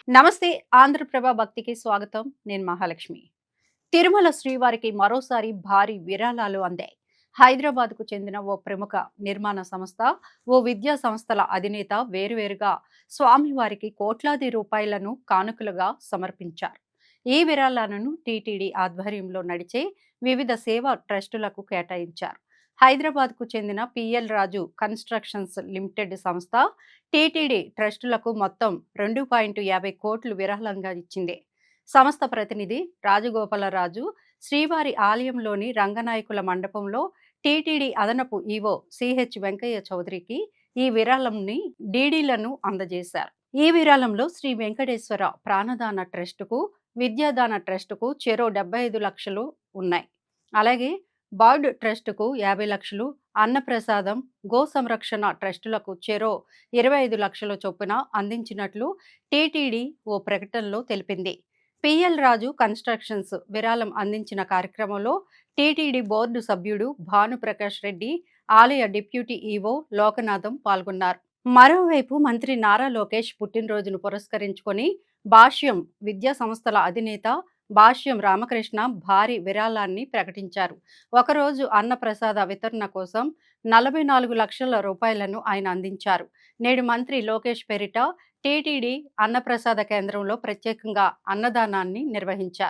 నమస్తే. ఆంధ్రప్రభ భక్తికి స్వాగతం. నేను మహాలక్ష్మి. తిరుమల శ్రీవారికి మరోసారి భారీ విరాళాలు అందాయి. హైదరాబాద్కు చెందిన ఓ ప్రముఖ నిర్మాణ సంస్థ, ఓ విద్యా సంస్థల అధినేత వేరువేరుగా స్వామివారికి కోట్లాది రూపాయలను కానుకలుగా సమర్పించారు. ఈ విరాళాలను టీటీడీ ఆధ్వర్యంలో నడిచే వివిధ సేవా ట్రస్టులకు కేటాయించారు. హైదరాబాద్కు చెందిన పిఎల్ రాజు కన్స్ట్రక్షన్స్ లిమిటెడ్ సంస్థ టీటీడీ ట్రస్టులకు మొత్తం 2.50 కోట్లు విరాళంగా ఇచ్చింది. సంస్థ ప్రతినిధి రాజగోపాలరాజు శ్రీవారి ఆలయంలోని రంగనాయకుల మండపంలో టీటీడీ అదనపు ఈవో సిహెచ్ వెంకయ్య చౌదరికి ఈ విరాళంని డీడీలను అందజేశారు. ఈ విరాళంలో శ్రీ వెంకటేశ్వర ప్రాణదాన ట్రస్టుకు, విద్యాదాన ట్రస్టుకు చెరో 75 లక్షలు ఉన్నాయి. అలాగే బర్డ్ ట్రస్టుకు 50 లక్షలు, అన్నప్రసాదం, గో సంరక్షణ ట్రస్టులకు చెరో 25 లక్షల చొప్పున అందించినట్లు టీటీడీ ఓ ప్రకటనలో తెలిపింది. పిఎల్ రాజు కన్స్ట్రక్షన్స్ విరాళం అందించిన కార్యక్రమంలో టీటీడీ బోర్డు సభ్యుడు భానుప్రకాష్ రెడ్డి, ఆలయ డిప్యూటీ ఈవో లోకనాథం పాల్గొన్నారు. మరోవైపు మంత్రి నారా లోకేష్ పుట్టినరోజును పురస్కరించుకొని భాష్యం విద్యా సంస్థల అధినేత భాష్యం రామకృష్ణ భారీ విరాళాన్ని ప్రకటించారు. ఒకరోజు అన్నప్రసాద వితరణ కోసం 44 లక్షల రూపాయలను ఆయన అందించారు. నేడు మంత్రి లోకేష్ పేరిట టీటీడీ అన్నప్రసాద కేంద్రంలో ప్రత్యేకంగా అన్నదానాన్ని నిర్వహించారు.